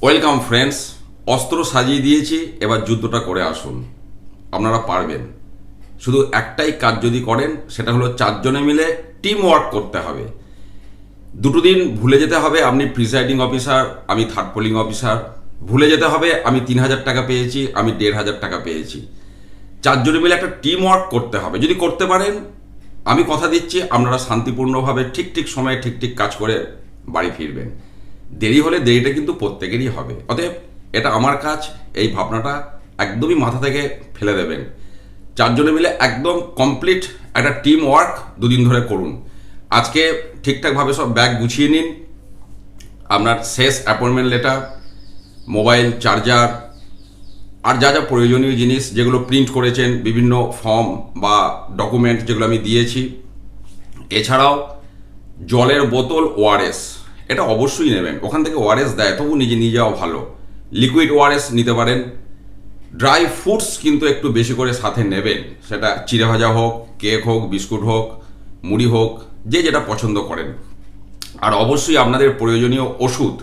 Welcome friends, অস্ত্র সাজিয়ে দিয়েছি, এবার যুদ্ধটা করে আসুন। আপনারা পারবেন। শুধু একটাই কাজ যদি করেন, সেটা হলো 4 জনে মিলে টিম ওয়ার্ক করতে হবে। দুটো দিন ভুলে যেতে হবে আপনি প্রিসাইডিং অফিসার, আমি থার্ড পোলিং অফিসার। ভুলে যেতে হবে আমি 3000 টাকা পেয়েছি, আমি 1500 টাকা পেয়েছি। 4 জনে মিলে একটা টিম ওয়ার্ক করতে হবে। যদি করতে পারেন, আমি কথা দিচ্ছি আপনারা শান্তিপূর্ণভাবে ঠিক সময়ে ঠিক কাজ করে বাড়ি ফিরবেন। দেরি হলে দেরিটা কিন্তু প্রত্যেকেরই হবে। অতএব এটা আমার কাজ, এই ভাবনাটা একদমই মাথা থেকে ফেলে দেবেন। 4 জনে মিলে একদম কমপ্লিট একটা টিম ওয়ার্ক দুদিন ধরে করুন। আজকে ঠিকঠাকভাবে সব ব্যাগ গুছিয়ে নিন। আপনার শেষ অ্যাপয়েন্টমেন্ট লেটার, মোবাইল চার্জার, আর যা যা প্রয়োজনীয় জিনিস যেগুলো প্রিন্ট করেছেন, বিভিন্ন ফর্ম বা ডকুমেন্ট যেগুলো আমি দিয়েছি, এছাড়াও জলের বোতল, ওআরএস এটা অবশ্যই নেবেন। ওখান থেকে ওআরএস দেয়, তবু নিজে নিয়ে যাওয়া ভালো। লিকুইড ওআরএস নিতে পারেন। ড্রাই ফ্রুটস কিন্তু একটু বেশি করে সাথে নেবেন। সেটা চিড়ে ভাজা হোক, কেক হোক, বিস্কুট হোক, মুড়ি হোক, যে যেটা পছন্দ করেন। আর অবশ্যই আপনাদের প্রয়োজনীয় ওষুধ,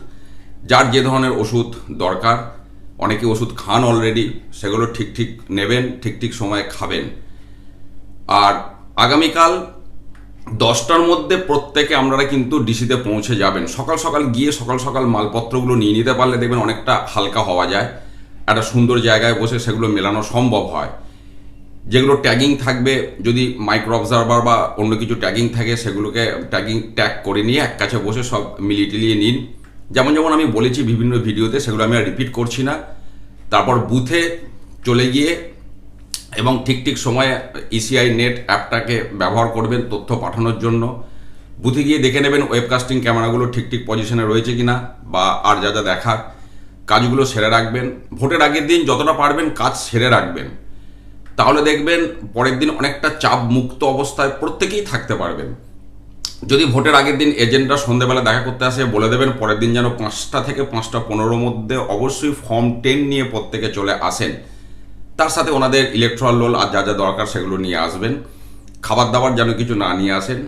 যার যে ধরনের ওষুধ দরকার, অনেকে ওষুধ খান অলরেডি, সেগুলো ঠিক নেবেন, ঠিক সময়ে খাবেন। আর আগামীকাল 10টার মধ্যে প্রত্যেকে আপনারা কিন্তু ডিসিতে পৌঁছে যাবেন। সকাল গিয়ে সকাল মালপত্রগুলো নিয়ে নিতে পারলে দেখবেন অনেকটা হালকা হওয়া যায়। একটা সুন্দর জায়গায় বসে সেগুলো মেলানো সম্ভব হয়। যেগুলো ট্যাগিং থাকবে, যদি মাইক্রো অবজারভার বা অন্য কিছু ট্যাগিং থাকে, সেগুলোকে ট্যাগ করে নিয়ে এক কাছে বসে সব মিলিয়ে নিন। যেমন আমি বলেছি বিভিন্ন ভিডিওতে, সেগুলো আমি আর রিপিট করছি না। তারপর বুথে চলে গিয়ে এবং ঠিক সময়ে ইসিআই নেট অ্যাপটাকে ব্যবহার করবেন তথ্য পাঠানোর জন্য। বুথে গিয়ে দেখে নেবেন ওয়েবকাস্টিং ক্যামেরাগুলো ঠিক পজিশনে রয়েছে কিনা, বা আর যা দেখার কাজগুলো সেরে রাখবেন। ভোটের আগের দিন যতটা পারবেন কাজ সেরে রাখবেন। তাহলে দেখবেন পরের দিন অনেকটা চাপ মুক্ত অবস্থায় প্রত্যেকেই থাকতে পারবেন। যদি ভোটের আগের দিন এজেন্টরা সন্ধ্যেবেলা দেখা করতে আসে, বলে দেবেন পরের দিন যেন 5টা থেকে 5:15 মধ্যে অবশ্যই ফর্ম 10 নিয়ে প্রত্যেকে চলে আসেন। তার সাথে ওনাদের ইলেকট্রাল রোল আর যা দরকার সেগুলো নিয়ে আসবেন। খাবার দাবার যেন কিছু না নিয়ে আসেন,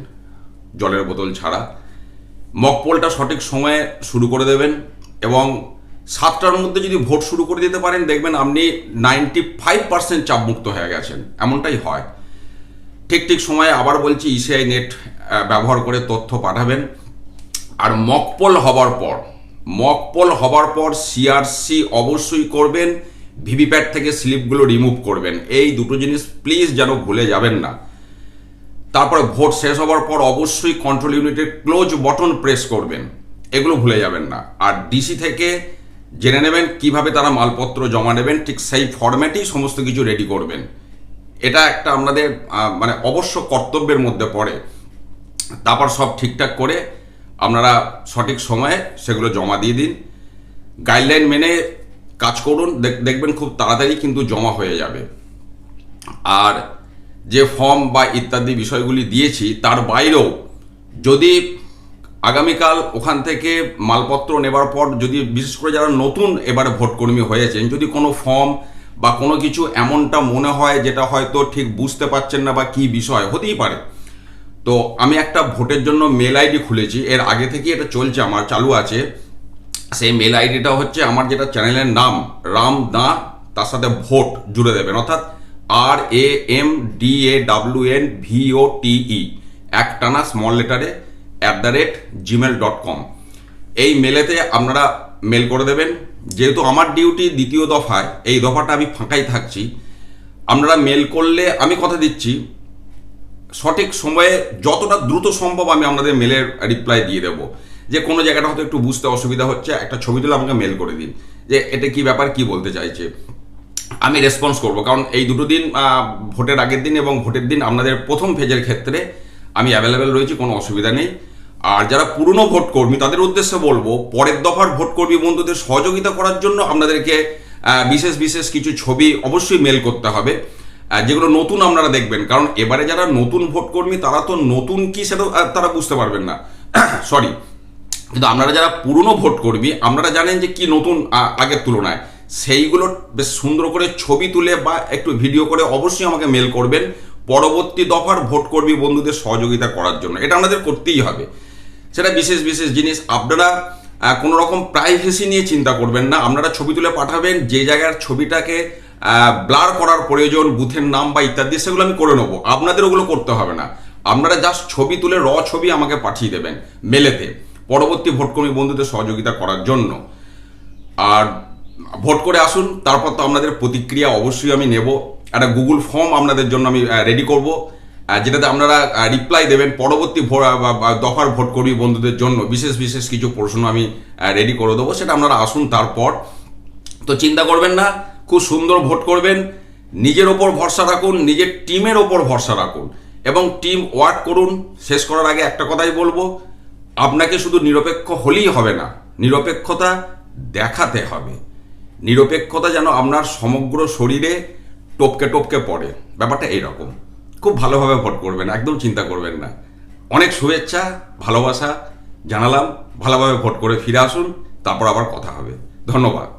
জলের বোতল ছাড়া। মকপোলটা সঠিক সময়ে শুরু করে দেবেন এবং 7টার মধ্যে যদি ভোট শুরু করে দিতে পারেন, দেখবেন আপনি 95% চাপমুক্ত হয়ে গেছেন। এমনটাই হয়। ঠিক সময়ে, আবার বলছি, ইসিআই নেট ব্যবহার করে তথ্য পাঠাবেন। আর মকপোল হবার পর সিআরসি অবশ্যই করবেন। ভিভিপ্যাট থেকে স্লিপগুলো রিমুভ করবেন। এই দুটো জিনিস প্লিজ যেন ভুলে যাবেন না। তারপরে ভোট শেষ হওয়ার পর অবশ্যই কন্ট্রোল ইউনিটের ক্লোজ বটন প্রেস করবেন। এগুলো ভুলে যাবেন না। আর ডিসি থেকে জেনে নেবেন কিভাবে তারা মালপত্র জমা নেবেন, ঠিক সেই ফরম্যাটেই সমস্ত কিছু রেডি করবেন। এটা একটা আপনাদের অবশ্য কর্তব্যের মধ্যে পড়ে। তারপর সব ঠিকঠাক করে আপনারা সঠিক সময়ে সেগুলো জমা দিয়ে দিন। গাইডলাইন মেনে কাজ করুন, দেখবেন খুব তাড়াতাড়ি কিন্তু জমা হয়ে যাবে। আর যে ফর্ম বা ইত্যাদি বিষয়গুলি দিয়েছি, তার বাইরেও যদি আগামীকাল ওখান থেকে মালপত্র নেবার পর, যদি বিশেষ করে যারা নতুন এবারে ভোটকর্মী হয়েছেন, যদি কোনো ফর্ম বা কোনো কিছু এমনটা মনে হয় যেটা হয়তো ঠিক বুঝতে পারছেন না বা কি বিষয় হতেই পারে, তো আমি একটা ভোটের জন্য মেল আইডি খুলেছি। এর আগে থেকে এটা চলছে, আমার চালু আছে। সেই মেল আইডিটা হচ্ছে আমার যেটা চ্যানেলের নাম, রাম দা, তার সাথে ভোট জুড়ে দেবেন, অর্থাৎ RAMDAWNVOTE একটানা স্মল লেটারে @gmail.com। এই মেলেতে আপনারা মেল করে দেবেন। যেহেতু আমার ডিউটি দ্বিতীয় দফায়, এই দফাটা আমি ফাঁকাই থাকছি। আপনারা মেল করলে আমি কথা দিচ্ছি সঠিক সময়ে যতটা দ্রুত সম্ভব আমি আপনাদের মেলের রিপ্লাই দিয়ে দেবো। যে কোনো জায়গাটা হয়তো একটু বুঝতে অসুবিধা হচ্ছে, একটা ছবি তুলে আমাকে মেল করে দিন যে এটা কি ব্যাপার, কি বলতে চাইছে। আমি রেসপন্স করব, কারণ এই দুটো দিন, ভোটের আগের দিন এবং ভোটের দিন, আপনাদের প্রথম ফেজের ক্ষেত্রে আমি অ্যাভেলেবেল রয়েছি, কোনো অসুবিধা নেই। আর যারা পুরনো ভোটকর্মী, তাদের উদ্দেশ্যে বলবো, পরের দফার ভোটকর্মী বন্ধুদের সহযোগিতা করার জন্য আপনাদেরকে বিশেষ কিছু ছবি অবশ্যই মেল করতে হবে, যেগুলো নতুন আপনারা দেখবেন। কারণ এবারে যারা নতুন ভোটকর্মী, তারা তো নতুন কি সেটা তারা বুঝতে পারবেন না, সরি। কিন্তু আপনারা যারা পুরনো ভোটকর্মী, আপনারা জানেন যে কি নতুন আগের তুলনায়, সেইগুলো বেশ সুন্দর করে ছবি তুলে বা একটু ভিডিও করে অবশ্যই আমাকে মেল করবেন পরবর্তী দফার ভোটকর্মী বন্ধুদের সহযোগিতা করার জন্য। এটা আমাদের করতেই হবে। সেটা বিশেষ জিনিস। আপনারা কোনো রকম প্রাইভেসি নিয়ে চিন্তা করবেন না। আপনারা ছবি তুলে পাঠাবেন, যে জায়গার ছবিটাকে ব্লার করার প্রয়োজন, বুথের নাম বা ইত্যাদি, সেগুলো আমি করে নেবো, আপনাদের ওগুলো করতে হবে না। আপনারা জাস্ট ছবি তুলে ছবি আমাকে পাঠিয়ে দেবেন মেলেতে, পরবর্তী ভোটকর্মী বন্ধুদের সহযোগিতা করার জন্য। আর ভোট করে আসুন, তারপর তো আপনাদের প্রতিক্রিয়া অবশ্যই আমি নেব। একটা গুগল ফর্ম আপনাদের জন্য আমি রেডি করব, যেটাতে আপনারা রিপ্লাই দেবেন। পরবর্তী দফার ভোটকর্মী বন্ধুদের জন্য বিশেষ বিশেষ কিছু প্রশ্ন আমি রেডি করে দেবো, সেটা আপনারা আসুন তারপর। তো চিন্তা করবেন না, খুব সুন্দর ভোট করবেন, নিজের ওপর ভরসা রাখুন, নিজের টিমের ওপর ভরসা রাখুন এবং টিম ওয়ার্ক করুন। শেষ করার আগে একটা কথাই বলবো, আপনাকে শুধু নিরপেক্ষ হলেই হবে না, নিরপেক্ষতা দেখাতে হবে। নিরপেক্ষতা যেন আপনার সমগ্র শরীরে টপকে টপকে পড়ে, ব্যাপারটা এইরকম। খুব ভালোভাবে ভোট করবেন, একদম চিন্তা করবেন না। অনেক শুভেচ্ছা, ভালোবাসা জানালাম। ভালোভাবে ভোট করে ফিরে আসুন, তারপর আবার কথা হবে। ধন্যবাদ।